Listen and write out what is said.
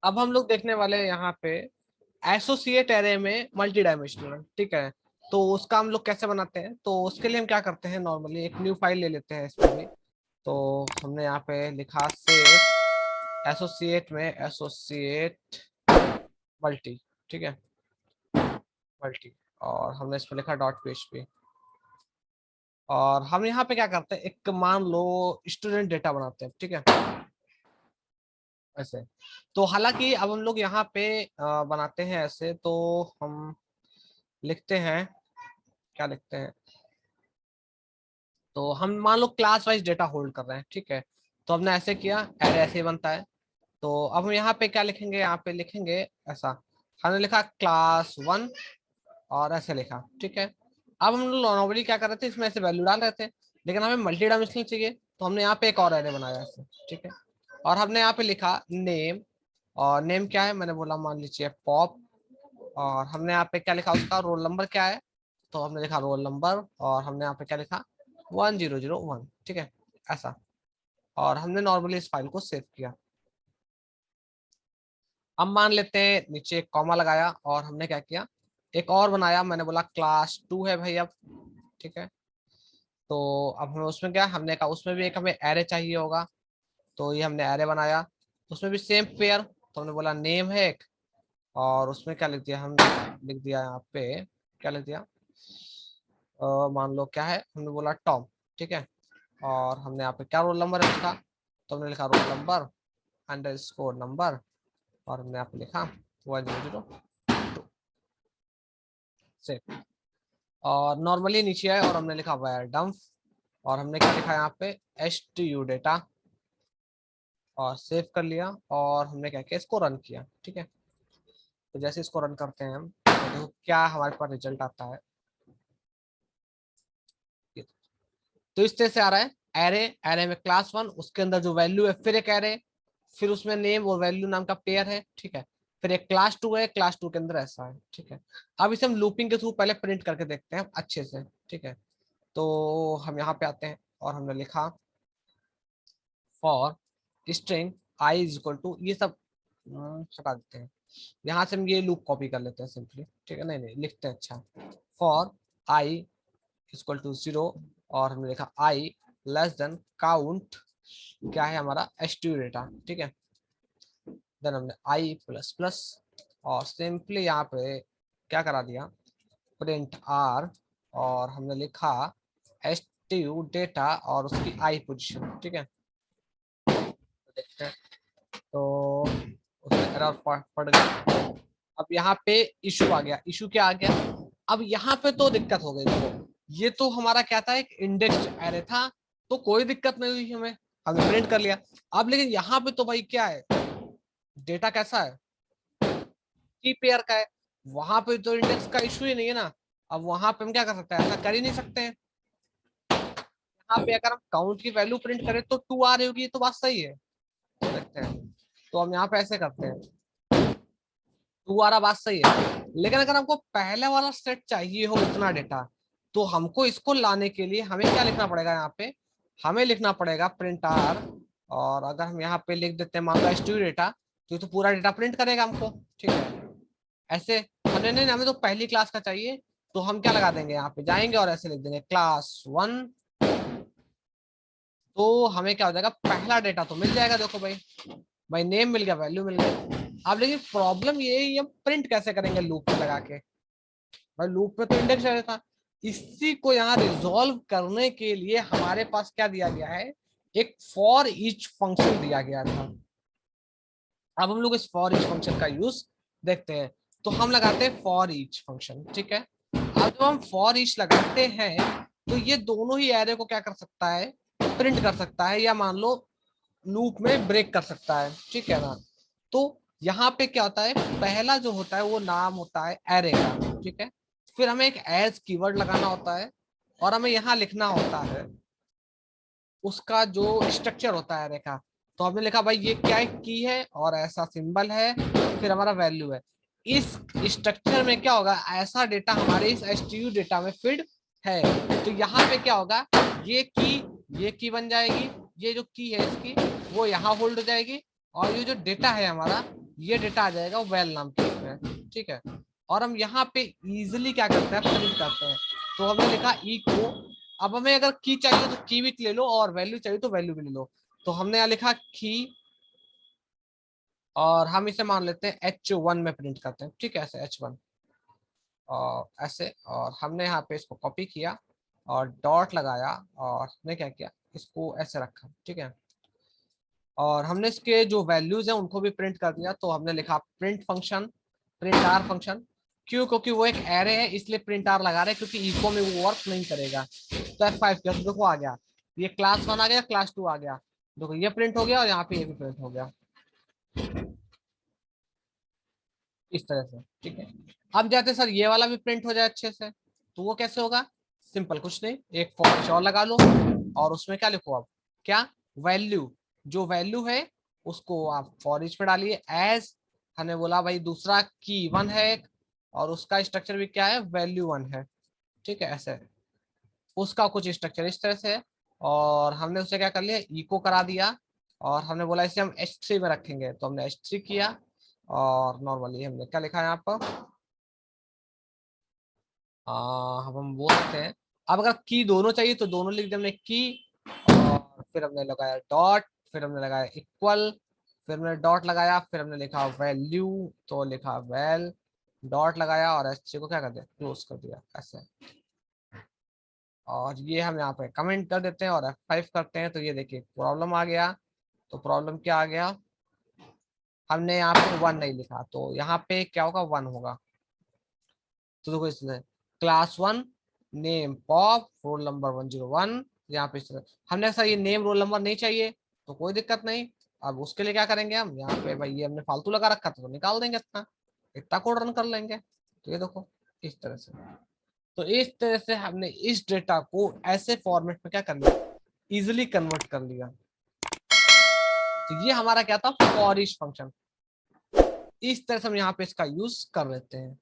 अब हम लोग देखने वाले हैं यहाँ पे एसोसिएट एरे में मल्टी डायमेंशनल, ठीक है। तो उसका हम लोग कैसे बनाते हैं, तो उसके लिए हम क्या करते हैं, नॉर्मली एक न्यू फाइल ले लेते हैं इसमें भी। तो हमने यहाँ पे लिखा सेट एसोसिएट में एसोसिएट मल्टी, ठीक है, मल्टी। और हमने इसमें लिखा डॉट पीएचपी। और हम यहाँ पे क्या करते हैं, एक मान लो स्टूडेंट डेटा बनाते हैं, ठीक है, ऐसे। तो हालांकि अब हम लोग यहाँ पे बनाते हैं ऐसे, तो हम लिखते हैं, क्या लिखते हैं, तो हम मान लो क्लास वाइज डेटा होल्ड कर रहे हैं, ठीक है। तो हमने ऐसे किया, एरे ऐसे ही बनता है। तो अब हम यहाँ पे क्या लिखेंगे, यहाँ पे लिखेंगे ऐसा, हमने लिखा क्लास 1 और ऐसे लिखा, ठीक है। अब हम लोग नॉर्मली क्या कर रहे थे, इसमें ऐसे वैल्यू डाल रहे थे, लेकिन हमें मल्टी डायमेंशनल चाहिए, तो हमने यहाँ पे एक और एरे बनाया ऐसे, ठीक है। और हमने यहाँ पे लिखा नेम, और नेम क्या है, मैंने बोला मान लीजिए पॉप। और हमने यहाँ पे क्या लिखा, उसका रोल नंबर क्या है, तो हमने लिखा रोल नंबर। और हमने यहाँ पे क्या लिखा, 1001, ठीक है, ऐसा। और हमने नॉर्मली इस फाइल को सेव किया। अब मान लेते हैं नीचे एक कॉमा लगाया, और हमने क्या किया, एक और बनाया, मैंने बोला क्लास 2 है भाई अब, ठीक है। तो अब हमें उसमें क्या, हमने कहा उसमें भी एक हमें एरे चाहिए होगा, तो ये हमने एरे बनाया, उसमें भी सेम पेयर। तो हमने बोला नेम है एक, और उसमें क्या लिख दिया, हम लिख दिया यहाँ पे, क्या लिख दिया, मान लो क्या है, हमने बोला टॉम, ठीक है। और हमने यहाँ पे क्या रोल नंबर है उसका, तो हमने लिखा रोल नंबर अंडरस्कोर नंबर, और हमने यहाँ पे लिखा 1002 से। और नॉर्मली नीचे आए, और हमने लिखा वायर डम्प, और हमने क्या लिखा यहाँ पे stu डेटा, और सेव कर लिया। और हमने क्या किया, इसको रन किया, ठीक है। तो जैसे इसको रन करते हैं हम, तो देखो क्या हमारे पास रिजल्ट आता है। तो इस तरह से आ रहा है, एरे, एरे में क्लास 1, उसके अंदर जो वैल्यू है, फिर एक एरे, फिर उसमें नेम और वैल्यू नाम का पेयर है, ठीक है। फिर एक क्लास 2 है, क्लास 2 के अंदर ऐसा है, ठीक है। अब इसे हम लूपिंग के थ्रू पहले प्रिंट करके देखते हैं अच्छे से, ठीक है। तो हम यहाँ पे आते हैं, और हमने लिखा for string i is equal to, ये सब हटा देते हैं, यहाँ से हम ये लूप कॉपी कर लेते हैं सिंपली, ठीक है, नहीं नहीं लिखते हैं, अच्छा। फॉर आई इक्वल टू 0, और हमने लिखा आई लेस देन काउंट, क्या है हमारा stu डेटा, ठीक है। देन हमने आई प्लस प्लस, और सिंपली यहाँ पे क्या करा दिया, प्रिंट आर, और हमने लिखा stu डेटा और उसकी आई पोजीशन, ठीक है। तो देखते हैं, तो उसमें एरर पड़ गया। अब यहाँ पे इशू आ गया, इशू क्या आ गया, अब यहाँ पे तो दिक्कत हो गई। देखो ये तो हमारा क्या था, एक इंडेक्स एरे था, तो कोई दिक्कत नहीं हुई हमें, हमने प्रिंट कर लिया। अब लेकिन यहाँ पे तो भाई क्या है, डेटा कैसा है, की पेयर का है, वहां पे तो इंडेक्स का इशू ही नहीं है ना। अब वहां पे हम क्या कर सकते हैं, ऐसा कर ही नहीं सकते हैं। यहाँ पे अगर हम काउंट की वैल्यू प्रिंट करें तो 2 आ रही होगी, तो बात सही है, तो देखते हैं। तो हम यहाँ पे ऐसे करते हैं, 2 आ रहा, बात सही है। लेकिन अगर हमको पहले वाला सेट चाहिए हो उतना डेटा, तो हमको इसको लाने के लिए हमें क्या लिखना पड़ेगा, यहाँ पे हमें लिखना पड़ेगा प्रिंट आर। और अगर हम यहाँ पे लिख देते हैं मान लो स्टू डेटा, तो पूरा डेटा प्रिंट करेगा हमको, ठीक है। ऐसे हमने नहीं, हमें तो पहली क्लास का चाहिए, तो हम क्या लगा देंगे, यहाँ पे जाएंगे और ऐसे लिख देंगे क्लास 1। तो हमें क्या हो जाएगा, पहला डेटा तो मिल जाएगा, देखो भाई, भाई नेम मिल गया, वैल्यू मिल गया। अब लेकिन प्रॉब्लम ये है, हम प्रिंट कैसे करेंगे लूप में लगा के, भाई लूप में तो इंडेक्स रहेगा था। इसी को यहाँ रिजॉल्व करने के लिए हमारे पास क्या दिया गया है, एक फॉर ईच फंक्शन दिया गया था। अब हम लोग इस फॉर ईच फंक्शन का यूज देखते हैं। तो हम लगाते हैं फॉर ईच फंक्शन, ठीक है। अब जब हम फॉर ईच लगाते हैं, तो ये दोनों ही एरे को क्या कर सकता है, प्रिंट कर सकता है, या मान लो लूप में ब्रेक कर सकता है, ठीक है ना। तो यहाँ पे क्या होता है, पहला जो होता है वो नाम होता है एरे का, ठीक है। फिर हमें एक एज कीवर्ड लगाना होता है, और हमें यहाँ लिखना होता है उसका जो स्ट्रक्चर होता है एरे का। तो हमने लिखा भाई ये क्या की है, और ऐसा सिंबल है, फिर हमारा वैल्यू है। इस स्ट्रक्चर में क्या होगा, ऐसा डेटा हमारे इस एसटीयू डेटा में फीड है। तो यहाँ पे क्या होगा, ये की बन जाएगी, ये जो की है इसकी वो यहाँ होल्ड हो जाएगी, और ये जो डेटा है हमारा ये डेटा आ जाएगा वेल नाम के इसमें, ठीक है। और हम यहाँ पे इजिली क्या करते हैं, प्रिंट करते हैं। तो हमने लिखा इको, अब हमें अगर की चाहिए तो की भी ले लो और वैल्यू चाहिए तो वैल्यू भी ले लो। तो हमने यहाँ लिखा की और हम इसे मान लेते हैं H1 में प्रिंट करते हैं, ठीक है, ऐसे H1 और ऐसे। और हमने यहाँ पे इसको कॉपी किया और डॉट लगाया और हमने क्या किया, इसको ऐसे रखा, ठीक है। और हमने इसके जो वैल्यूज हैं उनको भी प्रिंट कर दिया। तो हमने लिखा print function, print r function. क्यों? क्योंकि वो एक एरे है इसलिए प्रिंट आर लगा रहे हैं, क्योंकि इको में वो वर्क नहीं करेगा। तो F5 किया तो देखो आ गया, ये क्लास 1 आ गया, क्लास 2 आ गया, देखो ये प्रिंट हो गया और यहाँ पे ये भी प्रिंट हो गया इस तरह से, ठीक है। अब जाते सर ये वाला भी प्रिंट हो जाए अच्छे से, तो वो कैसे होगा? सिंपल, कुछ नहीं, एक फॉर ईच और लगा लो और उसमें क्या लिखो अब, क्या वैल्यू, जो वैल्यू है उसको आप फॉर ईच में डालिए एज, हमने बोला भाई दूसरा की 1 है एक, और उसका स्ट्रक्चर भी क्या है, वैल्यू 1 है, ठीक है, ऐसे उसका कुछ स्ट्रक्चर इस तरह से है। और हमने उसे क्या कर लिया, इको करा दिया और हमने बोला इसे हम H3 में रखेंगे, तो हमने H3 किया। और नॉर्मली हमने क्या लिखा है यहाँ पर, हम बोल सकते हैं, अब अगर की दोनों चाहिए तो दोनों लिख दिया हमने की, और फिर हमने लगाया डॉट, फिर हमने लगाया इक्वल, फिर हमने डॉट लगाया, फिर हमने लिखा वैल्यू, तो लिखा वैल, डॉट लगाया और H3 को क्या कर दिया, क्लोज कर दिया ऐसे। और ये हम यहाँ पे कमेंट कर देते हैं और F5 करते हैं, तो ये देखिए प्रॉब्लम आ गया। तो प्रॉब्लम क्या आ गया, हमने यहाँ पे 1 नहीं लिखा, तो यहाँ पे क्या होगा, 1 होगा। तो देखो इसमें class 1 name pop roll number 101, यहाँ पे इस तरह हमने सर ये नेम रोल नंबर नहीं चाहिए तो कोई दिक्कत नहीं। अब उसके लिए क्या करेंगे हम, यहाँ पे भाई ये हमने फालतू लगा रखा था तो निकाल देंगे, इतना इतना कोड रन कर लेंगे। तो ये देखो इस तरह से, तो इस तरह से हमने इस डेटा को ऐसे फॉर्मेट में क्या कर लिया, इजिली कन्वर्ट कर लिया। तो ये हमारा क्या था, फॉर ईच फंक्शन, इस तरह से हम यहाँ पे इसका यूज कर लेते हैं।